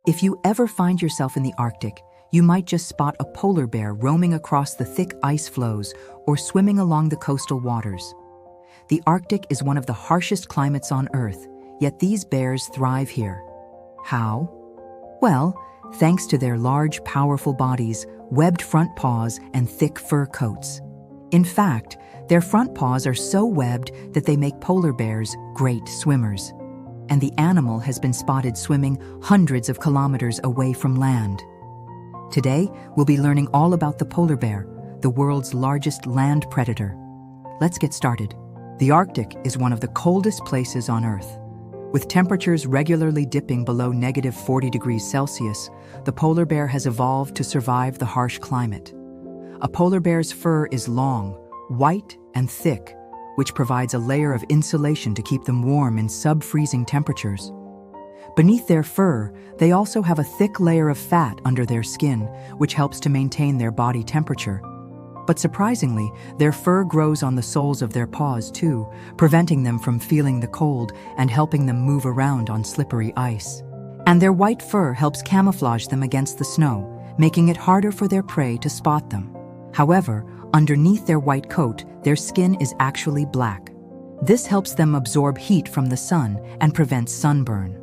If you ever find yourself in the Arctic, you might just spot a polar bear roaming across the thick ice floes or swimming along the coastal waters. The Arctic is one of the harshest climates on Earth, yet these bears thrive here. How? Well, thanks to their large, powerful bodies, webbed front paws, and thick fur coats. In fact, their front paws are so webbed that they make polar bears great swimmers. And the animal has been spotted swimming hundreds of kilometers away from land. Today, we'll be learning all about the polar bear, the world's largest land predator. Let's get started. The Arctic is one of the coldest places on Earth. With temperatures regularly dipping below -40 degrees Celsius, the polar bear has evolved to survive the harsh climate. A polar bear's fur is long, white, and thick, which provides a layer of insulation to keep them warm in sub-freezing temperatures. Beneath their fur, they also have a thick layer of fat under their skin, which helps to maintain their body temperature. But surprisingly, their fur grows on the soles of their paws too, preventing them from feeling the cold and helping them move around on slippery ice. And their white fur helps camouflage them against the snow, making it harder for their prey to spot them. However, underneath their white coat, their skin is actually black. This helps them absorb heat from the sun and prevents sunburn.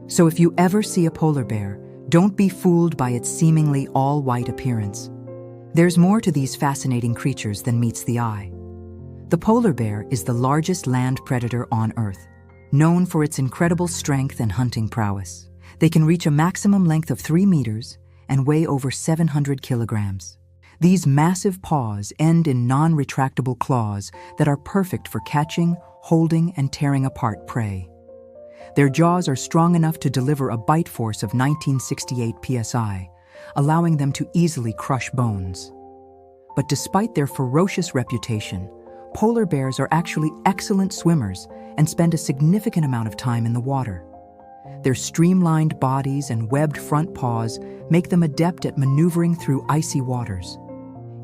So if you ever see a polar bear, don't be fooled by its seemingly all-white appearance. There's more to these fascinating creatures than meets the eye. The polar bear is the largest land predator on Earth, known for its incredible strength and hunting prowess. They can reach a maximum length of 3 meters and weigh over 700 kilograms. These massive paws end in non-retractable claws that are perfect for catching, holding, and tearing apart prey. Their jaws are strong enough to deliver a bite force of 1968 psi, allowing them to easily crush bones. But despite their ferocious reputation, polar bears are actually excellent swimmers and spend a significant amount of time in the water. Their streamlined bodies and webbed front paws make them adept at maneuvering through icy waters.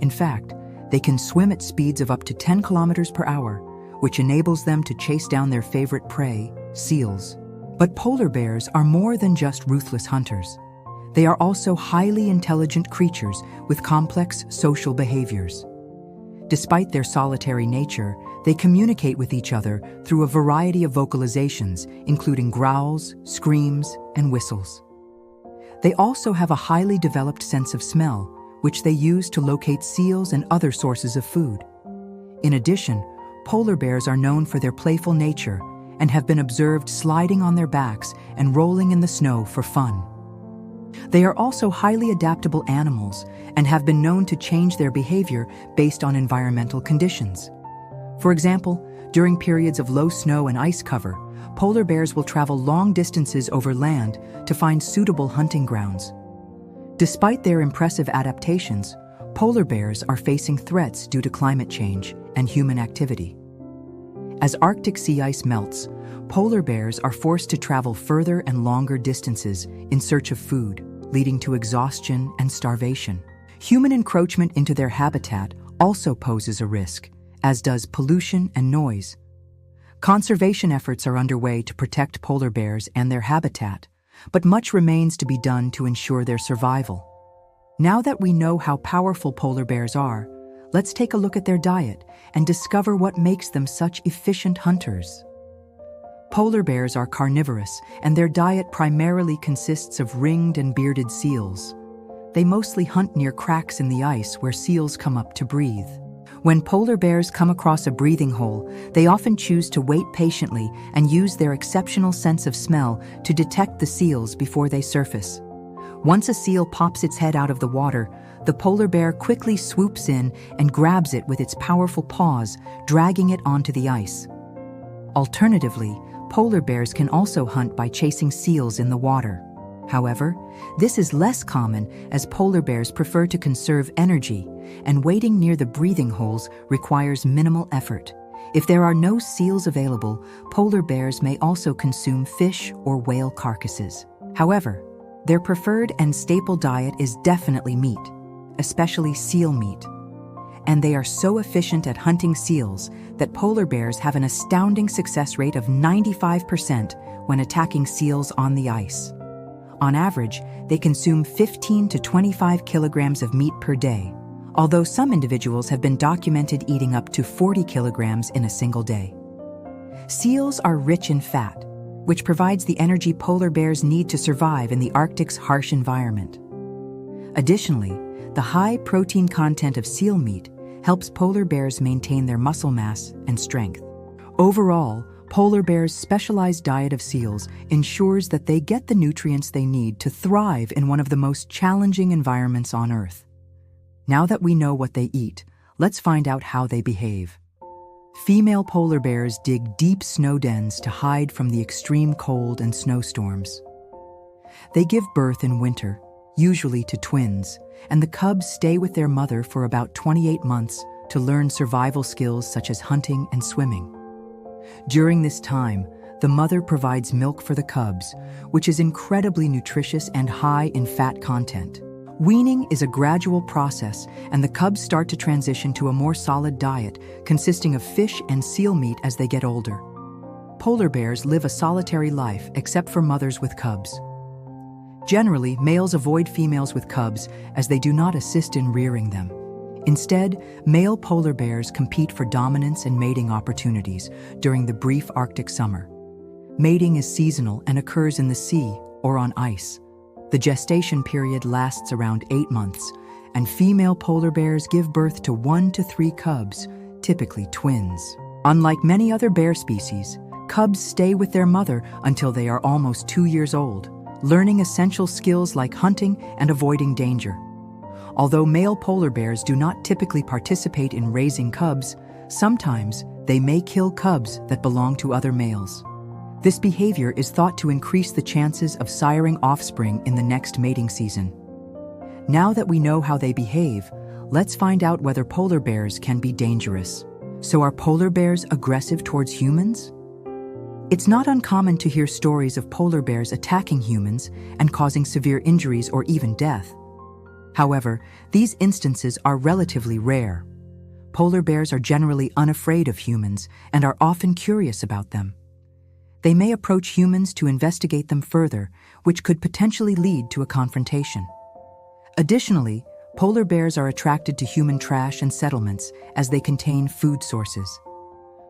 In fact, they can swim at speeds of up to 10 kilometers per hour, which enables them to chase down their favorite prey, seals. But polar bears are more than just ruthless hunters. They are also highly intelligent creatures with complex social behaviors. Despite their solitary nature, they communicate with each other through a variety of vocalizations, including growls, screams, and whistles. They also have a highly developed sense of smell, which they use to locate seals and other sources of food. In addition, polar bears are known for their playful nature and have been observed sliding on their backs and rolling in the snow for fun. They are also highly adaptable animals and have been known to change their behavior based on environmental conditions. For example, during periods of low snow and ice cover, polar bears will travel long distances over land to find suitable hunting grounds. Despite their impressive adaptations, polar bears are facing threats due to climate change and human activity. As Arctic sea ice melts, polar bears are forced to travel further and longer distances in search of food, leading to exhaustion and starvation. Human encroachment into their habitat also poses a risk, as does pollution and noise. Conservation efforts are underway to protect polar bears and their habitat, but much remains to be done to ensure their survival. Now that we know how powerful polar bears are, let's take a look at their diet and discover what makes them such efficient hunters. Polar bears are carnivorous, and their diet primarily consists of ringed and bearded seals. They mostly hunt near cracks in the ice where seals come up to breathe. When polar bears come across a breathing hole, they often choose to wait patiently and use their exceptional sense of smell to detect the seals before they surface. Once a seal pops its head out of the water, the polar bear quickly swoops in and grabs it with its powerful paws, dragging it onto the ice. Alternatively, polar bears can also hunt by chasing seals in the water. However, this is less common as polar bears prefer to conserve energy, and waiting near the breathing holes requires minimal effort. If there are no seals available, polar bears may also consume fish or whale carcasses. However, their preferred and staple diet is definitely meat, especially seal meat. And they are so efficient at hunting seals that polar bears have an astounding success rate of 95% when attacking seals on the ice. On average, they consume 15 to 25 kilograms of meat per day, although some individuals have been documented eating up to 40 kilograms in a single day. Seals are rich in fat, which provides the energy polar bears need to survive in the Arctic's harsh environment. Additionally, the high protein content of seal meat helps polar bears maintain their muscle mass and strength. Overall, polar bears' specialized diet of seals ensures that they get the nutrients they need to thrive in one of the most challenging environments on Earth. Now that we know what they eat, let's find out how they behave. Female polar bears dig deep snow dens to hide from the extreme cold and snowstorms. They give birth in winter, usually to twins, and the cubs stay with their mother for about 28 months to learn survival skills such as hunting and swimming. During this time, the mother provides milk for the cubs, which is incredibly nutritious and high in fat content. Weaning is a gradual process, and the cubs start to transition to a more solid diet consisting of fish and seal meat as they get older. Polar bears live a solitary life except for mothers with cubs. Generally, males avoid females with cubs as they do not assist in rearing them. Instead, male polar bears compete for dominance and mating opportunities during the brief Arctic summer. Mating is seasonal and occurs in the sea or on ice. The gestation period lasts around 8 months, and female polar bears give birth to 1 to 3 cubs, typically twins. Unlike many other bear species, cubs stay with their mother until they are almost 2 years old, learning essential skills like hunting and avoiding danger. Although male polar bears do not typically participate in raising cubs, sometimes they may kill cubs that belong to other males. This behavior is thought to increase the chances of siring offspring in the next mating season. Now that we know how they behave, let's find out whether polar bears can be dangerous. So are polar bears aggressive towards humans? It's not uncommon to hear stories of polar bears attacking humans and causing severe injuries or even death. However, these instances are relatively rare. Polar bears are generally unafraid of humans and are often curious about them. They may approach humans to investigate them further, which could potentially lead to a confrontation. Additionally, polar bears are attracted to human trash and settlements as they contain food sources.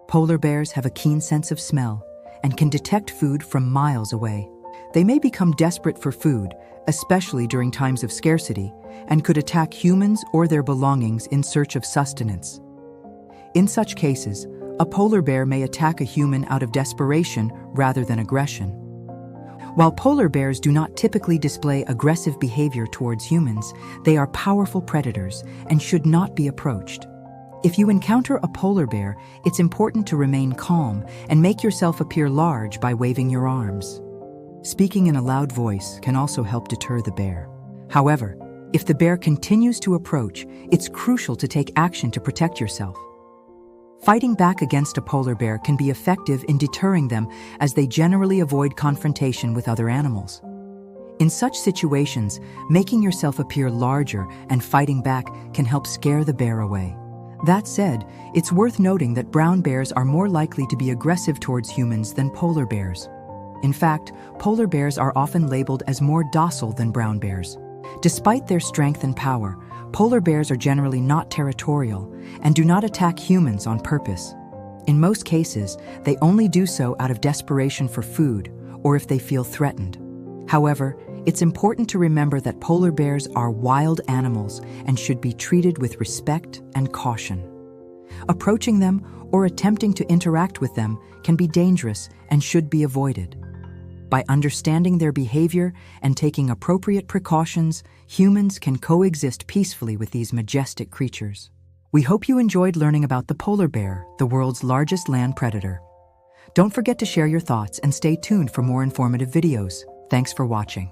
Polar bears have a keen sense of smell and can detect food from miles away. They may become desperate for food, especially during times of scarcity, and could attack humans or their belongings in search of sustenance. In such cases, a polar bear may attack a human out of desperation rather than aggression. While polar bears do not typically display aggressive behavior towards humans, they are powerful predators and should not be approached. If you encounter a polar bear, it's important to remain calm and make yourself appear large by waving your arms. Speaking in a loud voice can also help deter the bear. However, if the bear continues to approach, it's crucial to take action to protect yourself. Fighting back against a polar bear can be effective in deterring them as they generally avoid confrontation with other animals. In such situations, making yourself appear larger and fighting back can help scare the bear away. That said, it's worth noting that brown bears are more likely to be aggressive towards humans than polar bears. In fact, polar bears are often labeled as more docile than brown bears. Despite their strength and power, polar bears are generally not territorial and do not attack humans on purpose. In most cases, they only do so out of desperation for food or if they feel threatened. However, it's important to remember that polar bears are wild animals and should be treated with respect and caution. Approaching them or attempting to interact with them can be dangerous and should be avoided. By understanding their behavior and taking appropriate precautions, humans can coexist peacefully with these majestic creatures. We hope you enjoyed learning about the polar bear, the world's largest land predator. Don't forget to share your thoughts and stay tuned for more informative videos. Thanks for watching.